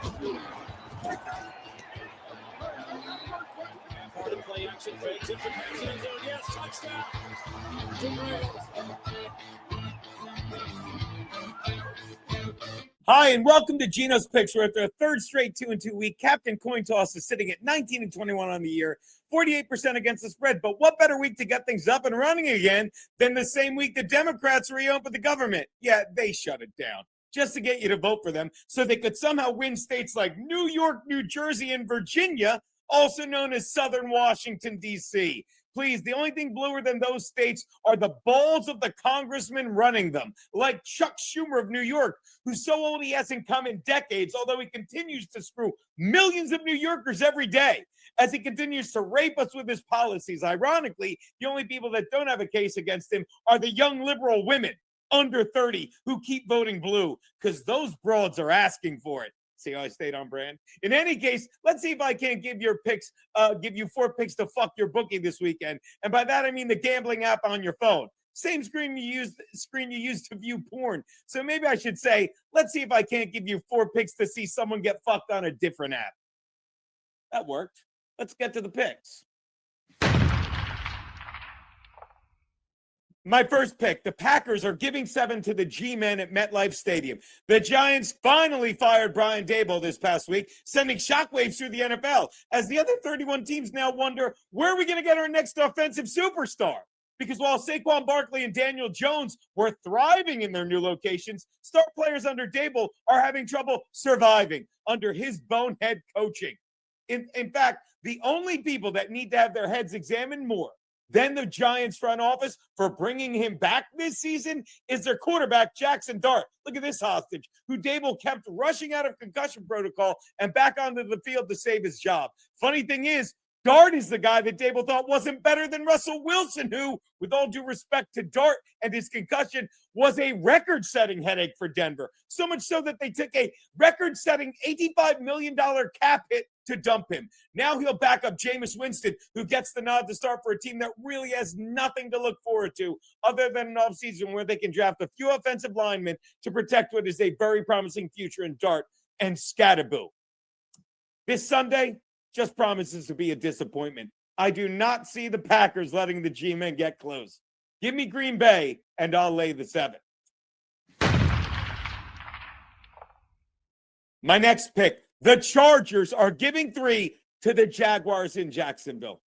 Part of play action fakes it for passing zone. Yes, touchdown. Hi, and welcome to Geno's Picks. We're at their third straight 2-2 week. Captain Coin Toss is sitting at 19-21 on the year, 48% against the spread. But what better week to get things up and running again than the same week the Democrats reopened the government? Yeah, they shut it down just to get you to vote for them so they could somehow win states like New York, New Jersey, and Virginia, also known as Southern Washington, D.C. Please, the only thing bluer than those states are the balls of the congressmen running them, like Chuck Schumer of New York, who's so old he hasn't come in decades, although he continues to screw millions of New Yorkers every day as he continues to rape us with his policies. Ironically, the only people that don't have a case against him are the young liberal women under 30 who keep voting blue because those broads are asking for it. See how I stayed on brand? In any case, let's see if I can't give you 4 picks to fuck your bookie this weekend. And by that, I mean the gambling app on your phone. Same screen you use to view porn. So maybe I should say, let's see if I can't give you 4 picks to see someone get fucked on a different app. That worked. Let's get to the picks. My first pick, the Packers are giving 7 to the G-Men at MetLife Stadium. The Giants finally fired Brian Daboll this past week, sending shockwaves through the NFL, as the other 31 teams now wonder, where are we going to get our next offensive superstar? Because while Saquon Barkley and Daniel Jones were thriving in their new locations, star players under Daboll are having trouble surviving under his bonehead coaching. In fact, the only people that need to have their heads examined more than the Giants front office for bringing him back this season is their quarterback, Jackson Dart. Look at this hostage, who Daboll kept rushing out of concussion protocol and back onto the field to save his job. Funny thing is, Dart is the guy that Daboll thought wasn't better than Russell Wilson, who, with all due respect to Dart and his concussion, was a record-setting headache for Denver. So much so that they took a record-setting $85 million cap hit to dump him. Now he'll back up Jameis Winston, who gets the nod to start for a team that really has nothing to look forward to other than an offseason where they can draft a few offensive linemen to protect what is a very promising future in Dart and Scatterboo. This Sunday just promises to be a disappointment. I do not see the Packers letting the G-Men get close. Give me Green Bay, and I'll lay the 7. My next pick, the Chargers are giving 3 to the Jaguars in Jacksonville.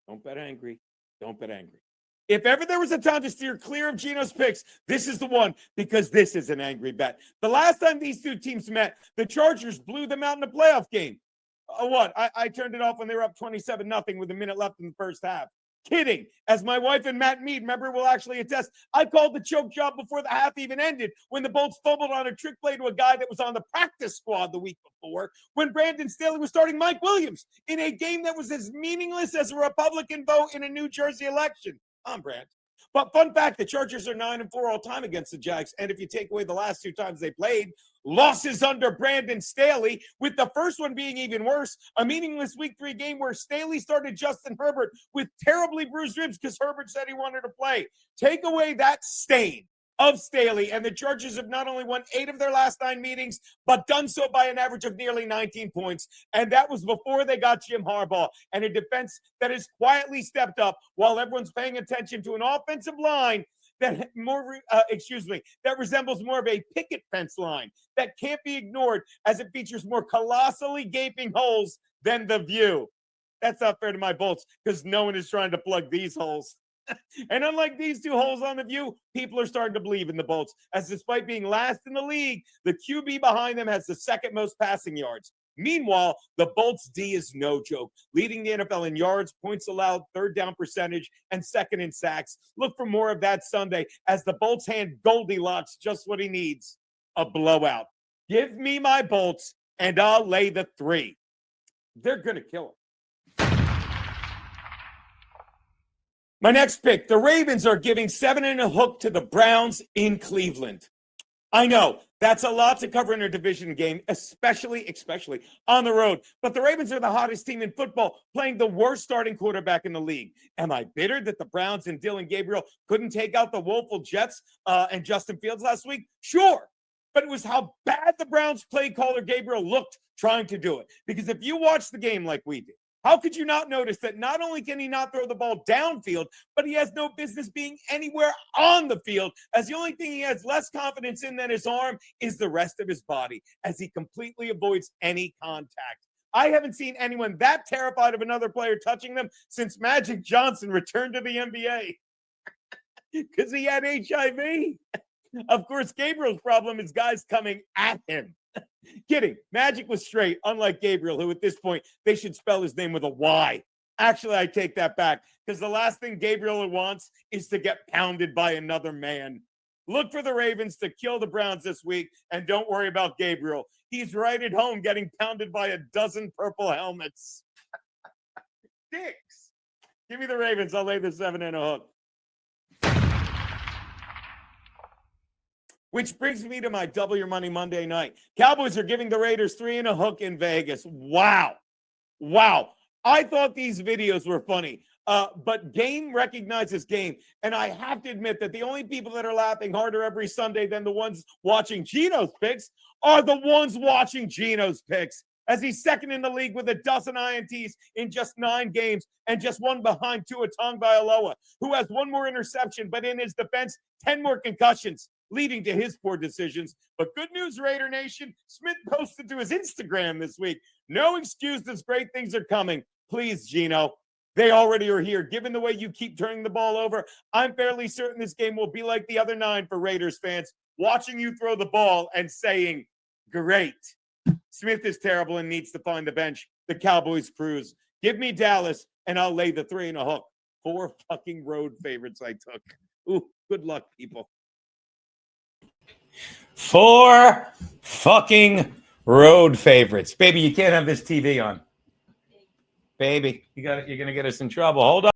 Don't bet angry. Don't bet angry. If ever there was a time to steer clear of Geno's picks, this is the one, because this is an angry bet. The last time these two teams met, the Chargers blew them out in a playoff game. I turned it off when they were up 27-0 with a minute left in the first half. Kidding. As my wife and Matt Mead, remember, will actually attest, I called the choke job before the half even ended when the Bolts fumbled on a trick play to a guy that was on the practice squad the week before when Brandon Staley was starting Mike Williams in a game that was as meaningless as a Republican vote in a New Jersey election. On brand. But fun fact, the Chargers are 9-4 all time against the Jags. And if you take away the last 2 times they played, losses under Brandon Staley, with the first one being even worse, a meaningless week 3 game where Staley started Justin Herbert with terribly bruised ribs because Herbert said he wanted to play. Take away that stain of Staley, and the Chargers have not only won 8 of their last 9 meetings, but done so by an average of nearly 19 points. And that was before they got Jim Harbaugh and a defense that has quietly stepped up while everyone's paying attention to an offensive line that resembles more of a picket fence line that can't be ignored as it features more colossally gaping holes than the view. That's not fair to my Bolts because no one is trying to plug these holes. And unlike these 2 holes on the view, people are starting to believe in the Bolts, as despite being last in the league, the QB behind them has the 2nd most passing yards. Meanwhile, the Bolts D is no joke, leading the NFL in yards, points allowed, 3rd down percentage, and 2nd in sacks. Look for more of that Sunday as the Bolts hand Goldilocks just what he needs, a blowout. Give me my Bolts, and I'll lay the 3. They're going to kill him. My next pick, the Ravens are giving 7 and a hook to the Browns in Cleveland. I know, that's a lot to cover in a division game, especially on the road. But the Ravens are the hottest team in football, playing the worst starting quarterback in the league. Am I bitter that the Browns and Dylan Gabriel couldn't take out the woeful Jets and Justin Fields last week? Sure. but it was how bad the Browns play caller Gabriel looked trying to do it. Because if you watch the game like we did, how could you not notice that not only can he not throw the ball downfield, but he has no business being anywhere on the field, as the only thing he has less confidence in than his arm is the rest of his body, as he completely avoids any contact. I haven't seen anyone that terrified of another player touching them since Magic Johnson returned to the NBA because he had HIV. Of course, Gabriel's problem is guys coming at him. Kidding. Magic was straight, unlike Gabriel, who at this point, they should spell his name with a Y. Actually, I take that back because the last thing Gabriel wants is to get pounded by another man. Look for the Ravens to kill the Browns this week, and don't worry about Gabriel. He's right at home getting pounded by a dozen purple helmets. Dicks. Give me the Ravens. I'll lay the 7 and a hook. Which brings me to my Double Your Money Monday night. Cowboys are giving the Raiders 3 and a hook in Vegas. Wow. I thought these videos were funny, but game recognizes game. And I have to admit that the only people that are laughing harder every Sunday than the ones watching Geno's picks are the ones watching Geno's picks, as he's second in the league with a dozen INTs in just 9 games and just one behind Tua Tagovailoa, who has 1 more interception, but in his defense, 10 more concussions, leading to his poor decisions. But good news, Raider Nation. Smith posted to his Instagram this week, no excuses, great things are coming. Please, Geno. They already are here. Given the way you keep turning the ball over, I'm fairly certain this game will be like the other 9 for Raiders fans, watching you throw the ball and saying, great. Smith is terrible and needs to find the bench. The Cowboys cruise. Give me Dallas, and I'll lay the 3 and a hook. 4 fucking road favorites I took. Ooh, good luck, people. 4 fucking road favorites. Baby, you can't have this TV on. Baby, you're going to get us in trouble. Hold on.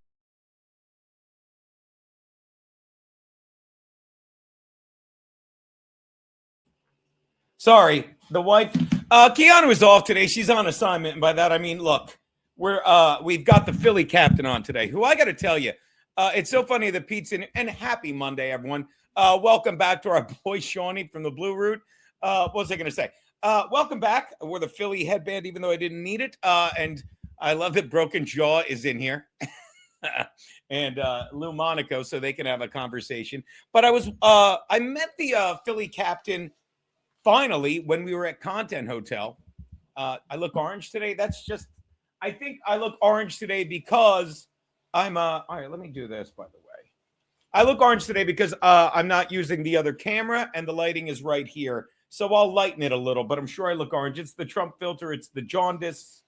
Sorry, the wife. Keanu is off today. She's on assignment. And by that, I mean, look, we've got the Philly captain on today, who I got to tell you, it's so funny that Pete's in, and happy Monday, everyone. Welcome back to our boy Shawnee from the Blue Route. What was I going to say? Welcome back. I wore the Philly headband, even though I didn't need it. And I love that Broken Jaw is in here. And Lou Monaco, so they can have a conversation. But I met the Philly captain finally when we were at Content Hotel. I look orange today. I think I look orange today because all right, let me do this, by the way. I look orange today because I'm not using the other camera and the lighting is right here. So I'll lighten it a little, but I'm sure I look orange. It's the Trump filter. It's the jaundice.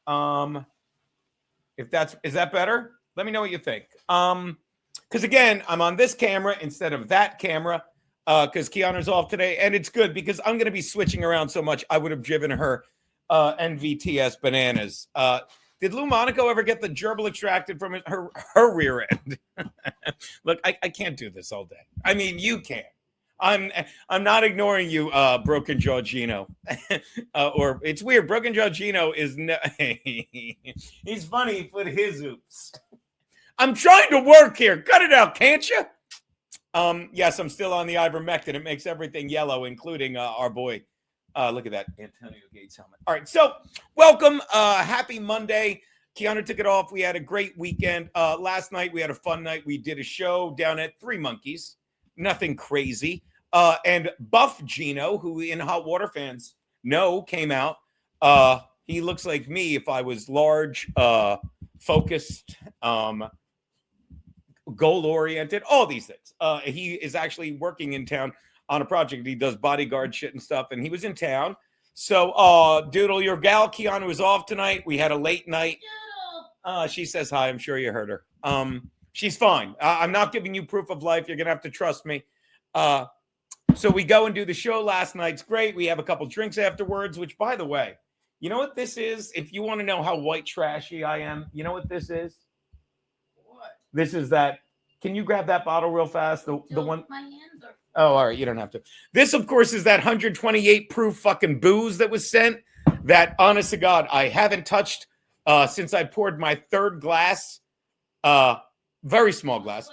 Is that better? Let me know what you think. Because again, I'm on this camera instead of that camera because Keanu's off today. And it's good because I'm going to be switching around so much. I would have driven her NVTS bananas. Did Lou Monaco ever get the gerbil extracted from her rear end? Look, I can't do this all day. I mean, you can. I'm not ignoring you, Broken Jaw Geno. Or it's weird. Broken Jaw Geno is he's funny with his oops. I'm trying to work here. Cut it out, can't you? Yes, I'm still on the ivermectin. It makes everything yellow, including our boy. Look at that Antonio Gates helmet. All right, so welcome. Happy Monday. Keanu took it off. We had a great weekend. Last night, we had a fun night. We did a show down at Three Monkeys. Nothing crazy. And Buff Geno, who in Hot Water fans know, came out. He looks like me if I was large, focused, goal-oriented, all these things. He is actually working in town on a project. He does bodyguard shit and stuff, and he was in town. So, Doodle, your gal, Keanu, is off tonight. We had a late night. She says hi. I'm sure you heard her. She's fine. I'm not giving you proof of life. You're going to have to trust me. So we go and do the show last night. It's great. We have a couple drinks afterwards, which, by the way, you know what this is? If you want to know how white trashy I am, you know what this is? What? This is that. Can you grab that bottle real fast? The one. My hands are. Oh, all right. You don't have to. This, of course, is that 128 proof fucking booze that was sent. That, honest to God, I haven't touched since I poured my third glass. Very small glass.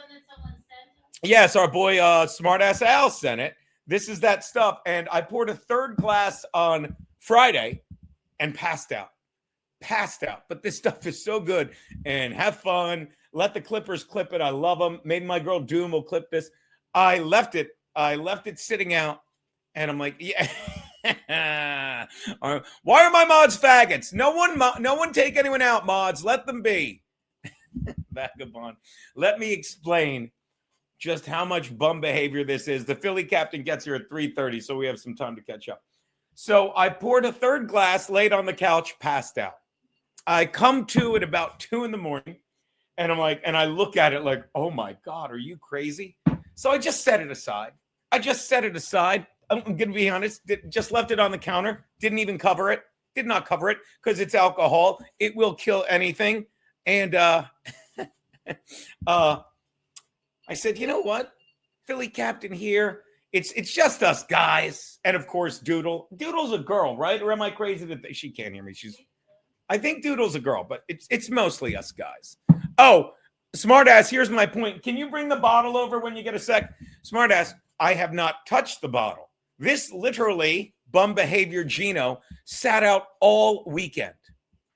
Yes, our boy Smartass Al sent it. This is that stuff. And I poured a third glass on Friday and passed out. But this stuff is so good. And have fun. Let the clippers clip it. I love them. Maybe my girl Doom will clip this. I left it sitting out. And I'm like, yeah. Why are my mods faggots? No one take anyone out, mods. Let them be. Vagabond. Let me explain just how much bum behavior this is. The Philly captain gets here at 3:30, so we have some time to catch up. So I poured a third glass, laid on the couch, passed out. I come to at about 2 a.m, and I'm like, and I look at it like, oh my God, are you crazy? So I just set it aside. I'm going to be honest, just left it on the counter, didn't even cover it, did not cover it because it's alcohol. It will kill anything. And I said, you know what? Philly captain here. It's just us guys. And of course, Doodle's a girl, right? Or am I crazy that she can't hear me? I think Doodle's a girl, but it's mostly us guys. Oh, smartass, here's my point. Can you bring the bottle over when you get a sec? Smartass, I have not touched the bottle. This literally, bum behavior Geno, sat out all weekend.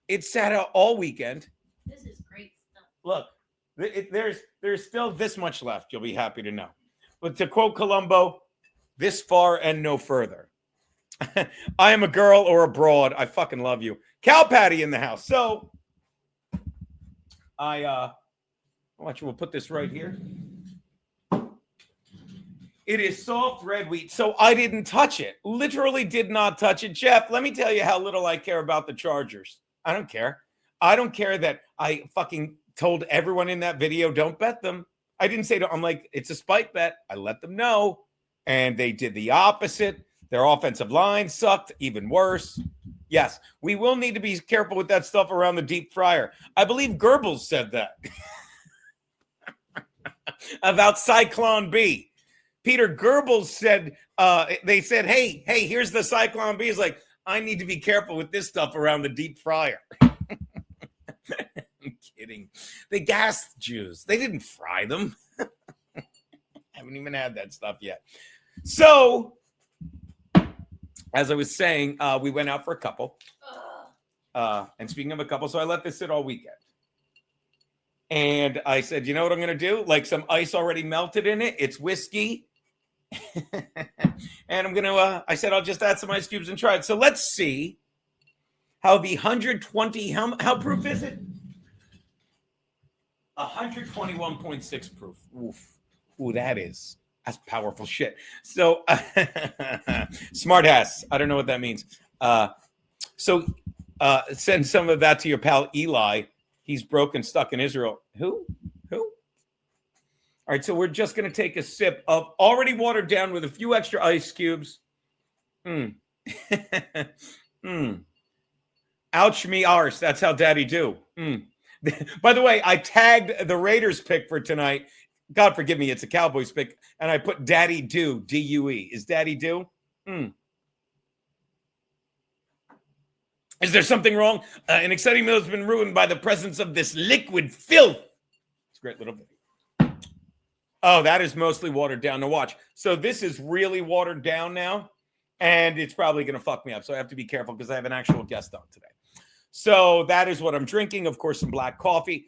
It sat out all weekend. This is great stuff. Look, there's still this much left. You'll be happy to know. But to quote Columbo, this far and no further. I am a girl or a broad. I fucking love you. Cow patty in the house. So we'll put this right here. It is soft red wheat. So I didn't touch it. Literally did not touch it. Jeff, let me tell you how little I care about the Chargers. I don't care. I don't care that I fucking told everyone in that video, don't bet them. I didn't say, I'm like, it's a spite bet. I let them know. And they did the opposite. Their offensive line sucked, even worse. Yes, we will need to be careful with that stuff around the deep fryer. I believe Goebbels said that about Cyclone B. Peter Goebbels said, they said, hey, here's the Cyclone B. He's like, I need to be careful with this stuff around the deep fryer. I'm kidding. They gassed Jews. They didn't fry them. Haven't even had that stuff yet. So, as I was saying, we went out for a couple. And speaking of a couple, so I let this sit all weekend. And I said, you know what I'm going to do? Like some ice already melted in it. It's whiskey. And I'm going to, I said, I'll just add some ice cubes and try it. So let's see how the 120, how proof is it? 121.6 proof. Ooh, that's powerful shit. So smart ass. I don't know what that means. So send some of that to your pal Eli. He's broken, stuck in Israel. Who? All right, so we're just going to take a sip of already watered down with a few extra ice cubes. Ouch me arse. That's how daddy do. By the way, I tagged the Raiders pick for tonight. God forgive me, it's a Cowboys pick. And I put Daddy Do, D-U-E. Is Daddy Do? Is there something wrong? An exciting meal has been ruined by the presence of this liquid filth. It's a great little video. Oh, that is mostly watered down. Now watch. So this is really watered down now, and it's probably going to fuck me up. So I have to be careful because I have an actual guest on today. So that is what I'm drinking. Of course, some black coffee.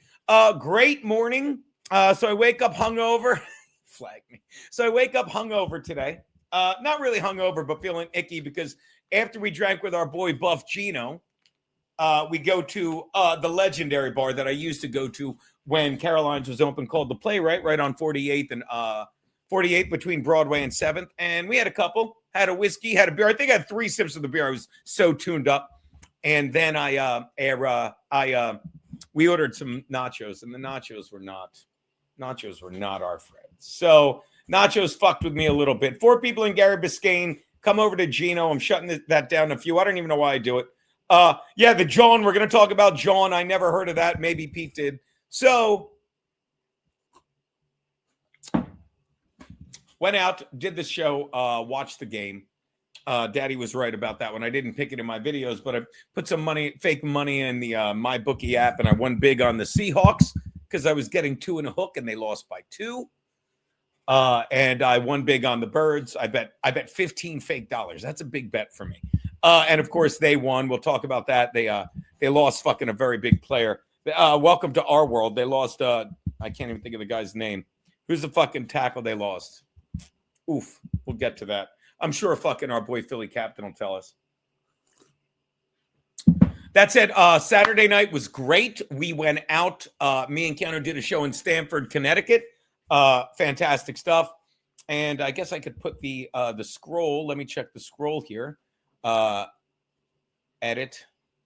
Great morning. So I wake up hungover. Flag me. So I wake up hungover today. Not really hungover, but feeling icky because after we drank with our boy Buff Geno, we go to the legendary bar that I used to go to when Caroline's was open, called The Playwright, right on 48th and 48th between Broadway and 7th. And we had a couple, had a whiskey, had a beer. I think I had 3 sips of the beer. I was so tuned up. And then we ordered some nachos, and the nachos were not our friends. So nachos fucked with me a little bit. 4 people in Gary Biscayne. Come over to Geno. I'm shutting that down a few. I don't even know why I do it. Yeah, the John. We're going to talk about John. I never heard of that. Maybe Pete did. So went out, did the show, watched the game. Daddy was right about that one. I didn't pick it in my videos, but I put some fake money in the MyBookie app, and I won big on the Seahawks because I was getting 2 and a hook, and they lost by 2. And I won big on the birds. I bet 15 fake dollars. That's a big bet for me. And of course they won. We'll talk about that. They lost fucking a very big player. Welcome to our world. They lost. I can't even think of the guy's name. Who's the fucking tackle they lost? Oof. We'll get to that. I'm sure fucking our boy Philly Captain will tell us. That's it. Saturday night was great. We went out. Me and Keanu did a show in Stamford, Connecticut. Fantastic stuff. And I guess I could put the scroll. Let me check the scroll here. Edit,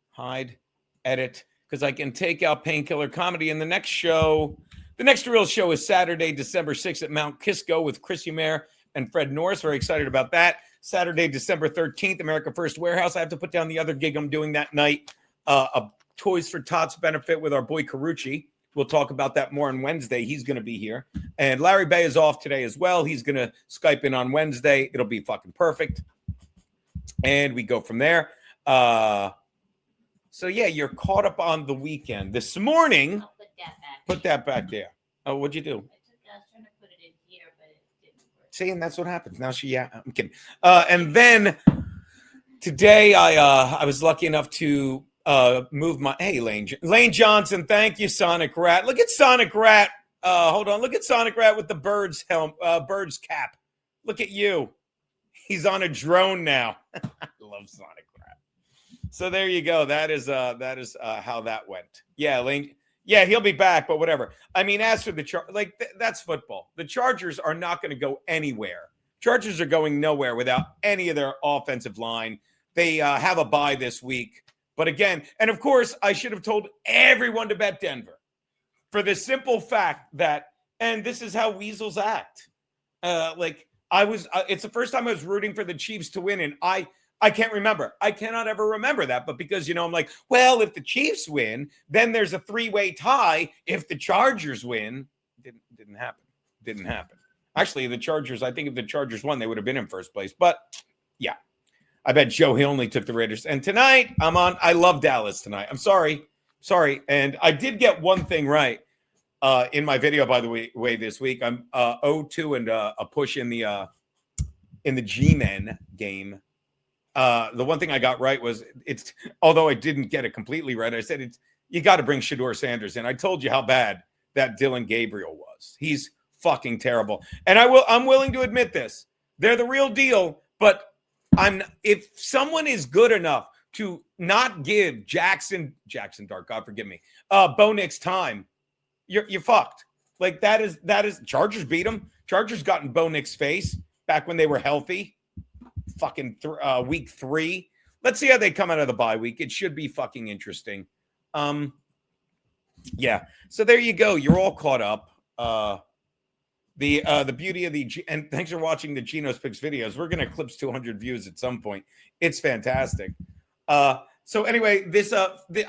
hide, edit, because I can take out Painkiller Comedy. And the next real show is Saturday, December 6th at Mount Kisco with Chris Humer and Fred Norris. Very excited about that. Saturday, December 13th, America First Warehouse. I have to put down the other gig I'm doing that night. A Toys for Tots benefit with our boy Carucci. We'll talk about that more on Wednesday. He's going to be here. And Larry Bay is off today as well. He's going to Skype in on Wednesday. It'll be fucking perfect. And we go from there. So, yeah, you're caught up on the weekend. This morning, I'll put that back there. Oh, what'd you do? I was trying to put it in here, but it didn't work. See, and that's what happens. Now I'm kidding. And then today I was lucky enough to move my Lane Johnson. Thank you, Sonic Rat. Look at Sonic Rat. Hold on. Look at Sonic Rat with the bird's cap. Look at you. He's on a drone now. I love Sonic Rat. So there you go. That is how that went. Yeah, Lane. Yeah, he'll be back, but whatever. I mean, as for the that's football. The Chargers are not going to go anywhere. Chargers are going nowhere without any of their offensive line. They have a bye this week. But again, and of course, I should have told everyone to bet Denver for the simple fact that, and this is how weasels act. It's the first time I was rooting for the Chiefs to win, and I can't remember. I cannot ever remember that. But because, I'm like, well, if the Chiefs win, then there's a three-way tie. If the Chargers win, didn't happen. Didn't happen. Actually, the Chargers, I think if the Chargers won, they would have been in first place. But yeah, I bet Joe Hilney took the Raiders. And tonight, I love Dallas tonight. I'm sorry. And I did get one thing right in my video, by the way, this week. I'm 0-2 and a push in the G-Men game. The one thing I got right was although I didn't get it completely right, I said you got to bring Shedeur Sanders in. I told you how bad that Dylan Gabriel was. He's fucking terrible. And I'm willing to admit this. They're the real deal, but if someone is good enough to not give Jackson Dart, God forgive me, Bo Nix time, you're fucked. Like that is Chargers beat them. Chargers got in Bo Nix' face back when they were healthy. Fucking week 3. Let's see how they come out of the bye week. It should be fucking interesting. Yeah. So there you go. You're all caught up. The beauty of and thanks for watching the Geno's Picks videos. We're gonna eclipse 200 views at some point. It's fantastic. So anyway,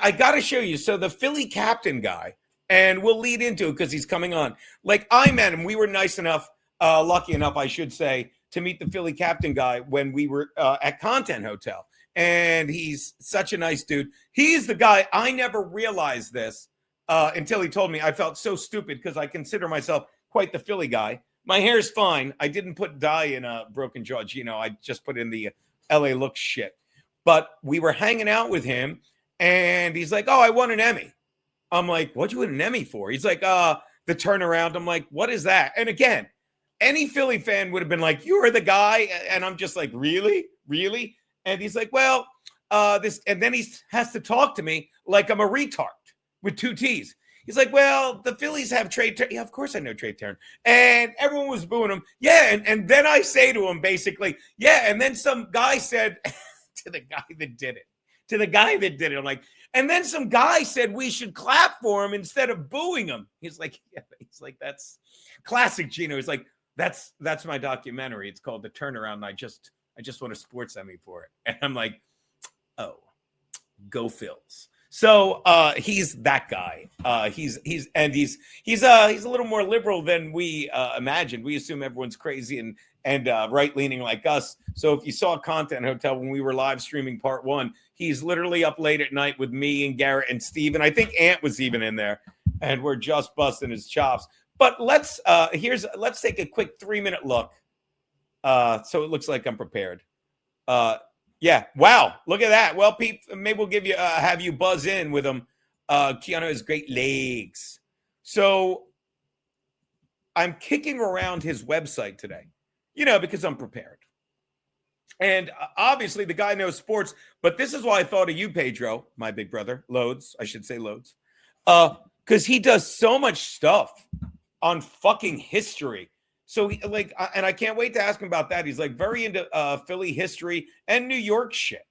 I gotta show you. So the Philly Captain guy, and we'll lead into it because he's coming on. Like I met him. We were nice enough, lucky enough, I should say, to meet the Philly Captain guy when we were at Content Hotel. And he's such a nice dude. He's the guy. I never realized this until he told me. I felt so stupid because I consider myself quite the Philly guy. My hair's fine. I didn't put dye in a Broken Jaw. I just put in the LA Looks shit. But we were hanging out with him, and he's like, oh, I won an Emmy. I'm like, what'd you win an Emmy for? He's like, the turnaround. I'm like, what is that? And again, any Philly fan would have been like, you're the guy. And I'm just like, really? Really? And he's like, well, and then he has to talk to me like I'm a retard with 2 T's. He's like, well, the Phillies have Trey Turner. Yeah, of course I know Trey Turner. And everyone was booing him. Yeah, and then I say to him basically, yeah, and then some guy said to the guy that did it, I'm like, and then some guy said we should clap for him instead of booing him. He's like, that's classic Geno. He's like, that's my documentary. It's called The Turnaround. And I just won a sports Emmy for it. And I'm like, oh, go Phils. So he's that guy. He's a little more liberal than we imagined. We assume everyone's crazy and right leaning like us. So if you saw Content Hotel when we were live streaming part 1, he's literally up late at night with me and Garrett and Steve, and I think Ant was even in there, and we're just busting his chops. But let's take a quick 3-minute look. So it looks like I'm prepared. Yeah. Wow. Look at that. Well, Pete, maybe we'll give you have you buzz in with him. Keanu has great legs. So I'm kicking around his website today, because I'm prepared. And obviously the guy knows sports, but this is why I thought of you, Pedro, my big brother, Loads. I should say Loads. Because he does so much stuff on fucking history. So and I can't wait to ask him about that. He's like very into Philly history and New York shit,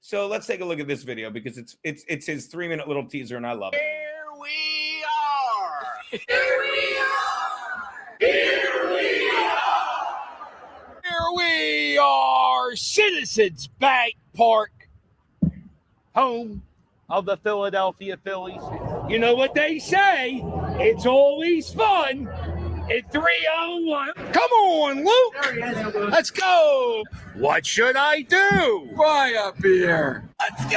So let's take a look at this video because it's his 3-minute little teaser and I love it. Here we are. Here we are. Here we are. Here we are. Citizens Bank Park, home of the Philadelphia Phillies. You know what they say? It's always fun at 301. Come on, Luke. Let's go. What should I do? Buy a beer. Let's go.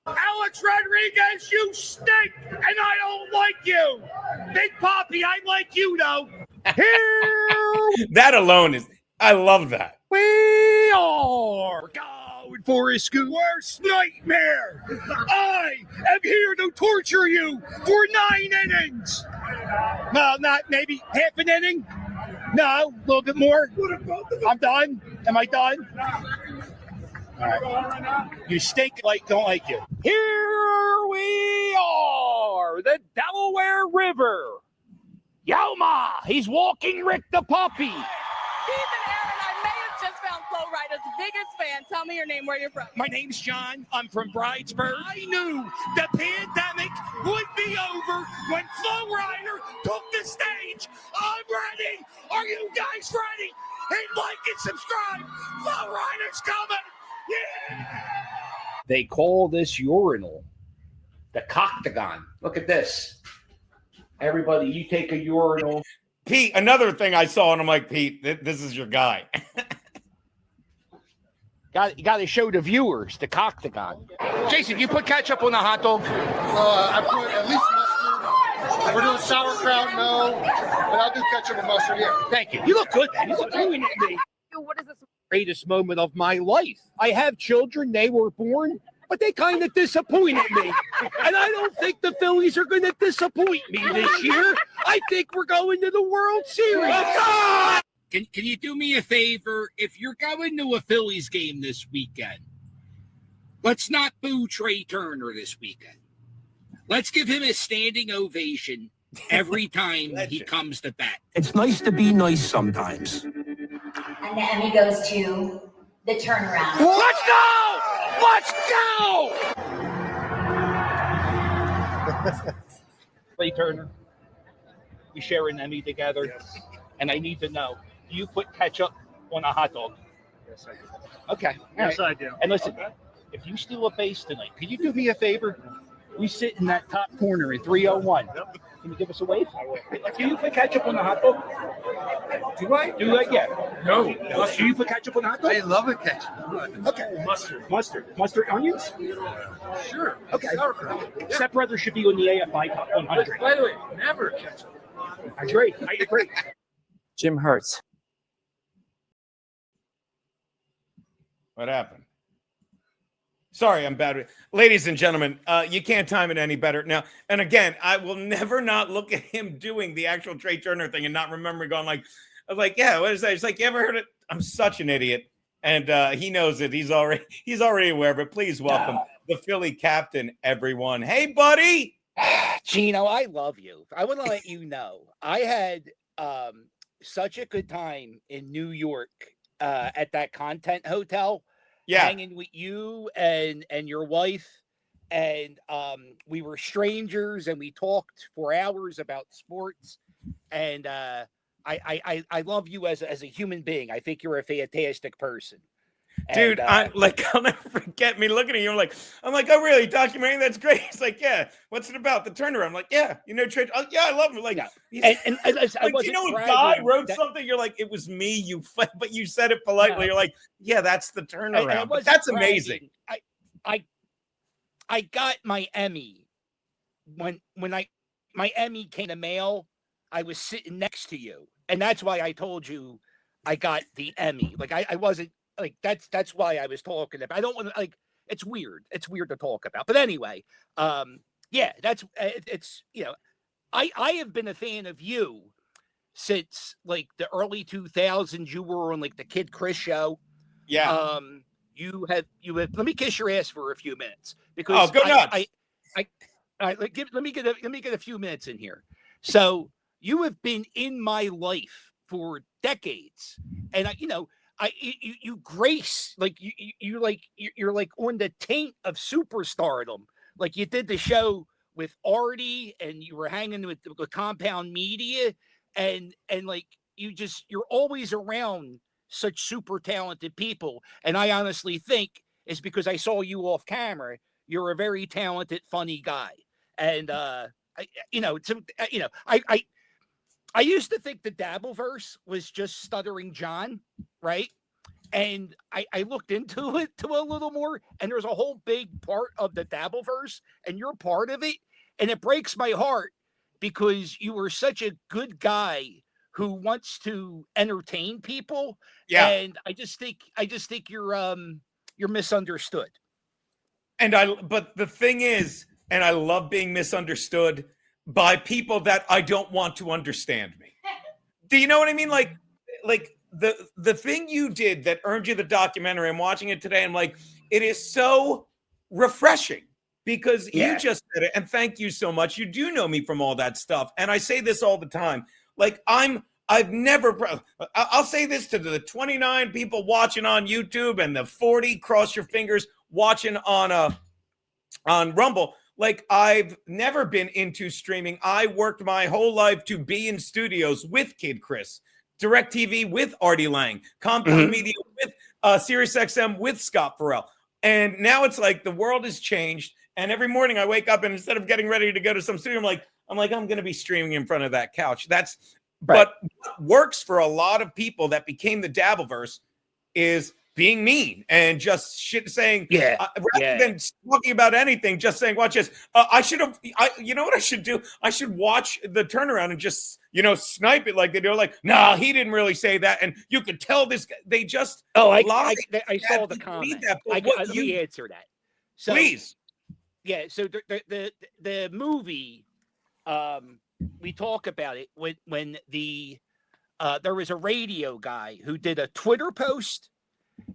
Alex Rodriguez, you stink, and I don't like you. Big Poppy, I like you, though. Here That alone I love that. we are. Going for his worst nightmare. I am here to torture you for 9 innings. No, not maybe half an inning. No, a little bit more. I'm done. Am I done? All right. You stink like don't like you. Here we are, the Delaware River. Yoma, he's walking Rick the puppy. Ethan, Aaron, I may have just found Flo Rida's biggest fan. Tell me your name, where you're from. My name's John. I'm from Bridesburg. I knew the pandemic would be over when Flo Rida took the stage. I'm ready. Are you guys ready? Hit like and subscribe. Flo Rida's coming. Yeah. They call this urinal the coctagon. Look at this. Everybody, you take a urinal. Pete, another thing I saw, and I'm like, Pete, this is your guy. You got to show the viewers the coctagon. Jason, you put ketchup on the hot dog? I put at least mustard. If we're doing sauerkraut, no. But I'll do ketchup and mustard, yeah. Thank you. You look good, man. You look brilliant at me. What is this? Greatest moment of my life. I have children. They were born, but they kind of disappointed me. And I don't think the Phillies are going to disappoint me this year. I think we're going to the World Series. Can you do me a favor? If you're going to a Phillies game this weekend, let's not boo Trey Turner this weekend. Let's give him a standing ovation every time he comes to bat. It's nice to be nice sometimes. And the Emmy goes to the turnaround. Let's go! Let's go! Trey Turner, we share an Emmy together, yes. And I need to know, do you put ketchup on a hot dog? Yes, I do. Okay. Yes, right. I do. And listen, if you steal a base tonight, can you do me a favor? We sit in that top corner at 301. Yep. Can you give us a wave? I will. Do you put ketchup on the hot dog? Do I? Do that? Yeah. No. Do you put ketchup on the hot dog? I love it, ketchup. Okay. Mustard, onions? Sure. Okay. Step Brothers should be on the AFI Top 100. By the way, never ketchup. I agree. Jim Hurts. What happened? Sorry, I'm bad. Ladies and gentlemen, you can't time it any better. Now, and again, I will never not look at him doing the actual Trey Turner thing and not remember going like, I was like, yeah, what is that? It's like, you ever heard it? I'm such an idiot. And he knows it. He's already aware, but please welcome the Philly captain, everyone. Hey, buddy. Geno, I love you. I want to let you know, I had such a good time in New York at that Content Hotel. Yeah. Hanging with you and your wife, and we were strangers and we talked for hours about sports, and I love you as a human being. I think you're a fantastic person. Dude, I'll never forget me looking at you. I'm like, oh, really? Documentary? That's great. It's like, yeah. What's it about? The turnaround. I'm like, yeah. Trade. Oh, yeah, I love him. Like, yeah. And like, you know, a guy wrote something. You're like, it was me. But you said it politely. No. You're like, yeah, that's the turnaround. But that's amazing. I got my Emmy when my Emmy came in the mail, I was sitting next to you, and that's why I told you I got the Emmy. Like I wasn't like that's why I was talking about. I don't want to like. It's weird. It's weird to talk about. But anyway, yeah, that's it's I have been a fan of you since like the early 2000s. You were on like the Kid Chris show. Yeah. You have. Let me kiss your ass for a few minutes Oh, because go nuts. let me get a few minutes in here. So you have been in my life for decades, and you grace like you're like on the taint of superstardom. Like you did the show with Artie, and you were hanging with the Compound Media, and like you're always around such super talented people. And I honestly think it's because I saw you off camera. You're a very talented, funny guy. And I used to think the Dabbleverse was just Stuttering John, right? And I looked into it to a little more, and there's a whole big part of the Dabbleverse, and you're part of it. And it breaks my heart because you were such a good guy who wants to entertain people. Yeah. And I just think you're misunderstood. But the thing is, and I love being misunderstood by people that I don't want to understand me. Do you know what I mean? Like the thing you did that earned you the documentary, I'm watching it today. I'm like, it is so refreshing because you just said it. And thank you so much. You do know me from all that stuff. And I say this all the time. Like I'll say this to the 29 people watching on YouTube and the 40, cross your fingers, watching on Rumble. Like I've never been into streaming. I worked my whole life to be in studios with Kid Chris, DirecTV with Artie Lang, Compound Media with SiriusXM with Scott Farrell. And now it's like the world has changed. And every morning I wake up and instead of getting ready to go to some studio, I'm going to be streaming in front of that couch. That's right. But what works for a lot of people that became the Dabbleverse is being mean and just saying, rather than talking about anything, just saying, watch this. You know what I should do? I should watch the turnaround and just, snipe it like they do. Like, no, he didn't really say that. And you could tell this guy, they just. I saw the comment. Let me answer that. So, please. Yeah. So the movie, we talk about it when there was a radio guy who did a Twitter post.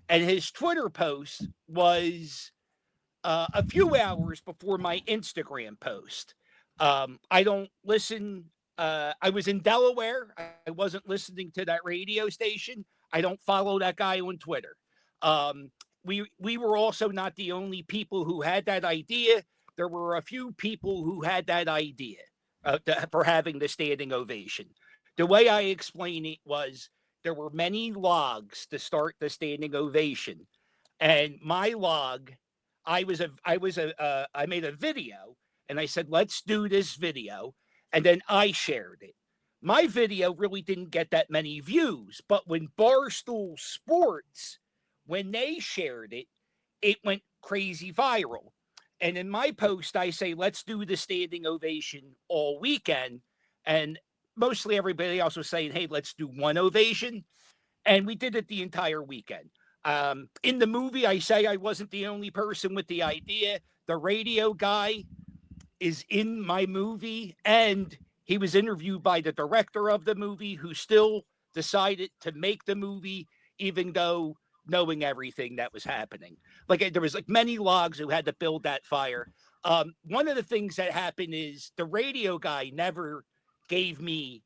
And his Twitter post was a few hours before my Instagram post. I don't listen. I was in Delaware. I wasn't listening to that radio station. I don't follow that guy on Twitter. We were also not the only people who had that idea. There were a few people who had that idea for having the standing ovation. The way I explain it was, there were many logs to start the standing ovation, and my log, I made a video, and I said, let's do this video, and then I shared it. My video really didn't get that many views, but when Barstool Sports, when they shared it, it went crazy viral. And in my post, I say, let's do the standing ovation all weekend, and mostly everybody else was saying, hey, let's do one ovation. And we did it the entire weekend. In the movie, I say I wasn't the only person with the idea. The radio guy is in my movie, and he was interviewed by the director of the movie, who still decided to make the movie, even though knowing everything that was happening. Like there was like many logs who had to build that fire. One of the things that happened is the radio guy never gave me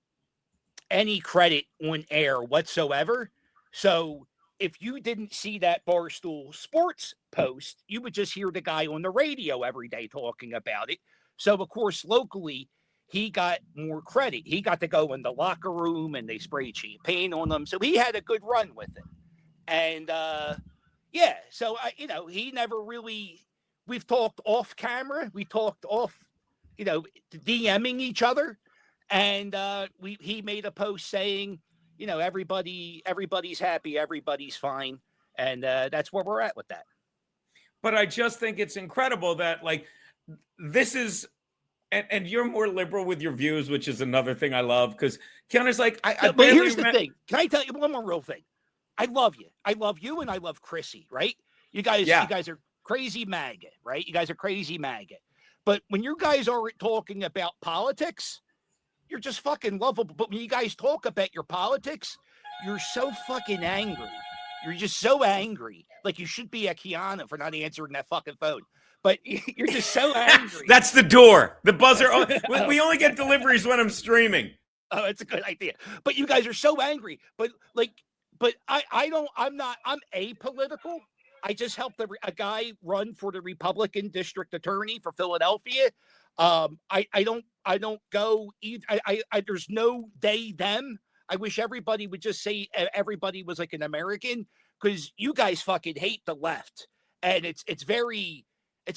any credit on air whatsoever. So if you didn't see that Barstool Sports post, you would just hear the guy on the radio every day talking about it. So of course, locally, he got more credit. He got to go in the locker room and they sprayed champagne on him. So he had a good run with it. And so he never really, we've talked off camera. We talked off, DMing each other. And he made a post saying, everybody's happy, everybody's fine. And that's where we're at with that. But I just think it's incredible that, like, this is And you're more liberal with your views, which is another thing I love because Keanu's like, But here's the thing. Can I tell you one more real thing? I love you. I love you and I love Chrissy, right? You guys are crazy MAGA, right? You guys are crazy MAGA. But when you guys are talking about politics, you're just fucking lovable. But when you guys talk about your politics, you're so fucking angry. You're just so angry. Like you should be a Keanu for not answering that fucking phone. But you're just so angry. That's the door. The buzzer. We only get deliveries when I'm streaming. Oh, it's a good idea. But you guys are so angry. But I'm apolitical. I just helped a guy run for the Republican district attorney for Philadelphia. I don't go. There's no they them. I wish everybody would just say everybody was like an American because you guys fucking hate the left, and it's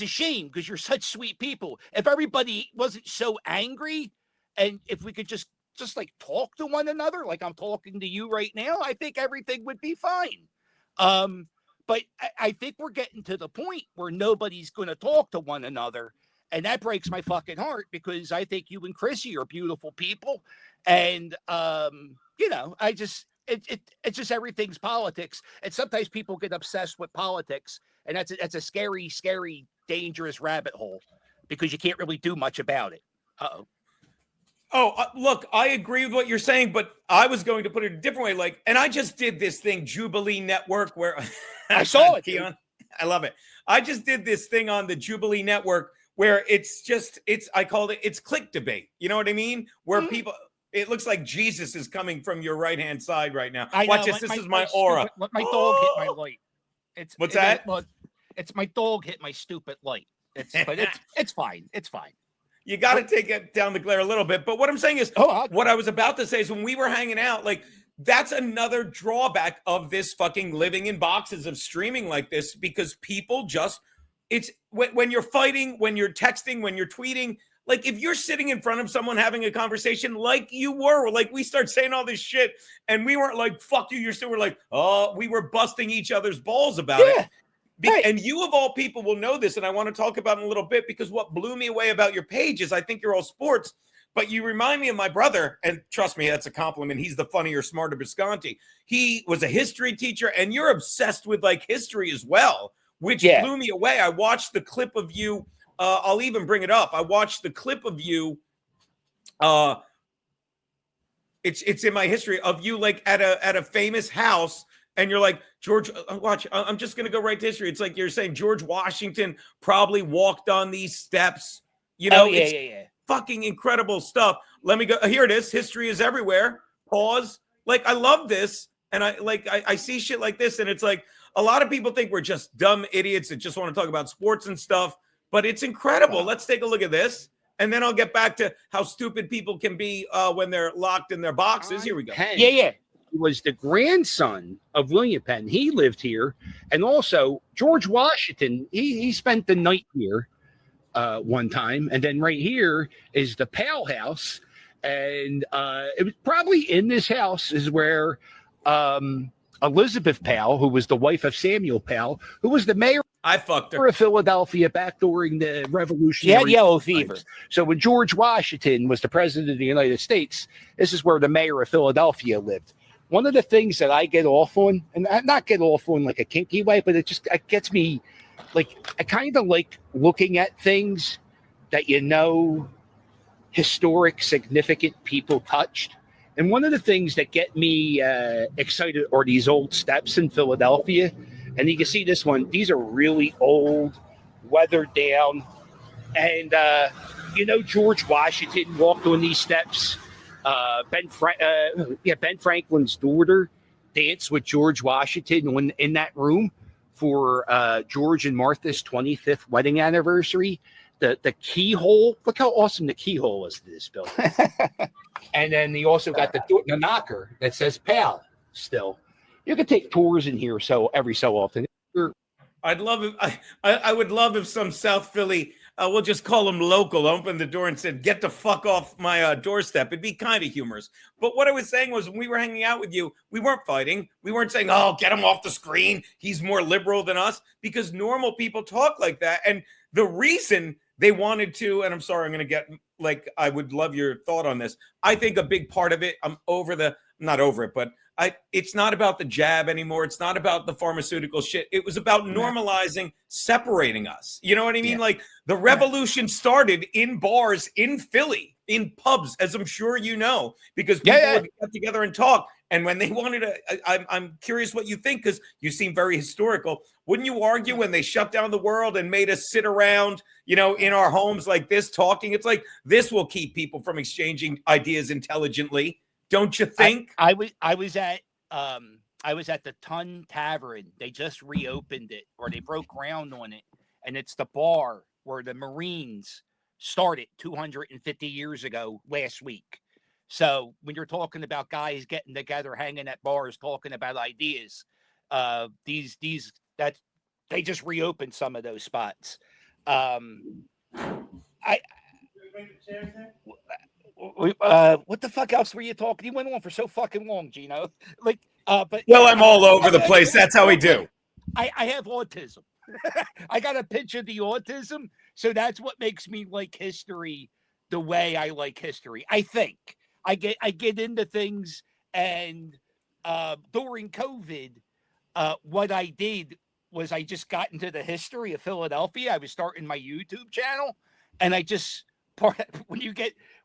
a shame because you're such sweet people. If everybody wasn't so angry, and if we could just like talk to one another, like I'm talking to you right now, I think everything would be fine. But I think we're getting to the point where nobody's going to talk to one another. And that breaks my fucking heart because I think you and Chrissy are beautiful people. And, it's just everything's politics. And sometimes people get obsessed with politics. And that's a scary, scary, dangerous rabbit hole because you can't really do much about it. Uh-oh. Oh, look, I agree with what you're saying, but I was going to put it a different way. Like, and I just did this thing, Jubilee Network, where I saw it. Keon, I love it. I just did this thing on the Jubilee Network where it's click debate. You know what I mean? Where people, it looks like Jesus is coming from your right-hand side right now. Watch this. This is my aura. My dog hit my light. What's that? It's my dog hit my stupid light. It's fine. It's fine. You got to take it down the glare a little bit. But what I'm saying is, what I was about to say is when we were hanging out, like, that's another drawback of this fucking living in boxes of streaming like this, because people just, it's when you're fighting, when you're texting, when you're tweeting, like if you're sitting in front of someone having a conversation like you were, like we start saying all this shit and we weren't like, fuck you, you're still, we're like, oh, we were busting each other's balls about it. Right. And you of all people will know this, and I want to talk about it in a little bit because what blew me away about your page is I think you're all sports, but you remind me of my brother, and trust me, that's a compliment. He's the funnier, smarter Visconti. He was a history teacher, and you're obsessed with like history as well, which blew me away. I watched the clip of you. I'll even bring it up. I watched the clip of you. It's in my history of you like at a famous house. And you're like, George, watch, I'm just going to go right to history. It's like you're saying George Washington probably walked on these steps. You know, fucking incredible stuff. Let me go. Here it is. History is everywhere. Pause. Like, I love this. And I see shit like this. And it's like a lot of people think we're just dumb idiots that just want to talk about sports and stuff. But it's incredible. Let's take a look at this. And then I'll get back to how stupid people can be when they're locked in their boxes. Here we go. Was the grandson of William Penn. He lived here. And also George Washington, he spent the night here one time. And then right here is the Powell house. And it was probably in this house is where Elizabeth Powell, who was the wife of Samuel Powell, who was the mayor I fucked her. of Philadelphia back during the Revolutionary. She had yellow fever. So when George Washington was the president of the United States, this is where the mayor of Philadelphia lived. One of the things that I get off on, and I not get off on like a kinky way, but it gets me, like, I kind of like looking at things that, historic, significant people touched. And one of the things that get me excited are these old steps in Philadelphia. And you can see this one. These are really old, weathered down. And, George Washington walked on these steps. Ben Franklin's daughter danced with George Washington in that room for George and Martha's 25th wedding anniversary. The keyhole, look how awesome the keyhole is to this building. And then he also got the knocker that says "Pal." Still, you can take tours in here every so often. I'd love it. I would love if some South Philly, we'll just call them local, opened the door and said, "Get the fuck off my doorstep." It'd be kind of humorous. But what I was saying was when we were hanging out with you, we weren't fighting. We weren't saying, "Oh, get him off the screen. He's more liberal than us," because normal people talk like that. And the reason they wanted to, and I'm sorry, I'm going to get like, I would love your thought on this. I think a big part of it, I'm not over it, but it's not about the jab anymore. It's not about the pharmaceutical shit. It was about normalizing separating us. You know what I mean? Like the revolution started in bars in Philly, in pubs, as I'm sure you know, because people would get together and talk. And when they wanted to, I'm curious what you think, because you seem very historical. Wouldn't you argue when they shut down the world and made us sit around, you know, in our homes like this talking? It's like this will keep people from exchanging ideas intelligently. Don't you think? I was at the Tun Tavern. They just reopened it, or they broke ground on it, and it's the bar where the Marines started 250 years ago last week. So when you're talking about guys getting together, hanging at bars, talking about ideas, they just reopened some of those spots. What the fuck else were you talking? You went on for so fucking long, Geno. Like, but I'm all over the place. That's how we do. I have autism. I got a pinch of the autism, so that's what makes me like history the way I like history. I think I get into things, and during COVID, what I did was I just got into the history of Philadelphia. I was starting my YouTube channel, and I just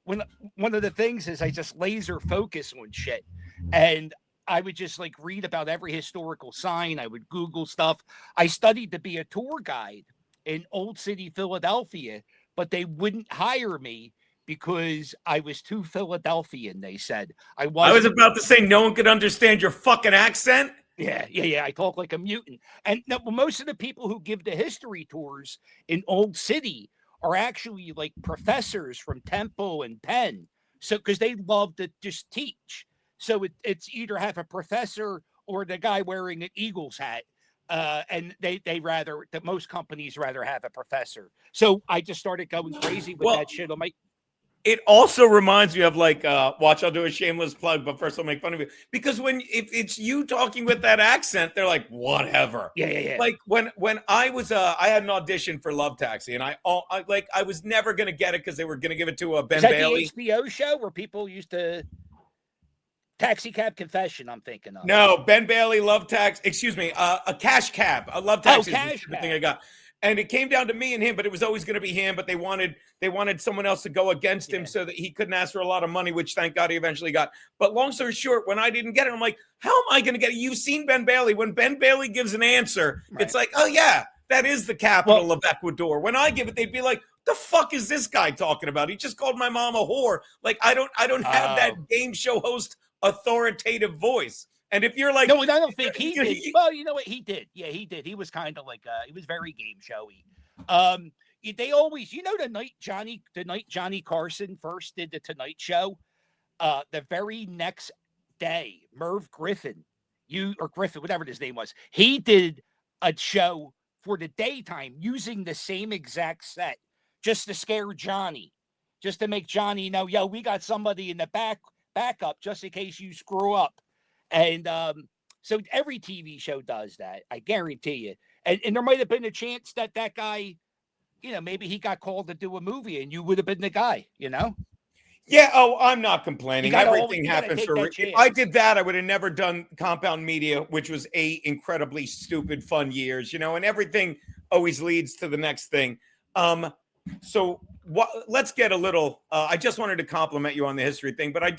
when one of the things is I just laser focus on shit, and I would just like read about every historical sign. I would Google stuff. I studied to be a tour guide in Old City, Philadelphia, but they wouldn't hire me because I was too Philadelphian, they said. I was about to say no one could understand your fucking accent. Yeah. I talk like a mutant. And most of the people who give the history tours in Old City are actually like professors from Temple and Penn. So, because they love to just teach. So it's either have a professor or the guy wearing an Eagles hat. And most companies rather have a professor. So I just started going crazy with that shit on my. It also reminds me of like, watch, I'll do a shameless plug, but first I'll make fun of you. Because if it's you talking with that accent, they're like, whatever. Yeah. Like when I was, I had an audition for Love Taxi, and I was never going to get it because they were going to give it to Ben Bailey. Is that the HBO show where people used to Taxi Cab Confession, I'm thinking of. No, Ben Bailey, Love Tax, excuse me, a Cash Cab. A Love Tax is the thing I got. And it came down to me and him, but it was always going to be him. But they wanted someone else to go against him so that he couldn't ask for a lot of money, which thank God he eventually got. But long story short, when I didn't get it, I'm like, how am I going to get it? You've seen Ben Bailey. When Ben Bailey gives an answer, It's like, oh yeah, that is the capital of Ecuador. When I give it, they'd be like, the fuck is this guy talking about? He just called my mom a whore. Like I don't have that game show host authoritative voice. And if you're like, no, I don't think he did. Well, you know what he did? Yeah, he did. He was kind of like, he was very game showy. They always, the night Johnny Carson first did the Tonight Show, the very next day, Merv Griffin, whatever his name was, he did a show for the daytime using the same exact set, just to scare Johnny, just to make Johnny know, yo, we got somebody in the backup just in case you screw up. And so every TV show does that, I guarantee you. And there might have been a chance that guy, maybe he got called to do a movie and you would have been the guy, Yeah, I'm not complaining. Everything happens for if I did that, I would have never done Compound Media, which was 8 incredibly stupid fun years, and everything always leads to the next thing. So let's get a little I just wanted to compliment you on the history thing, but I do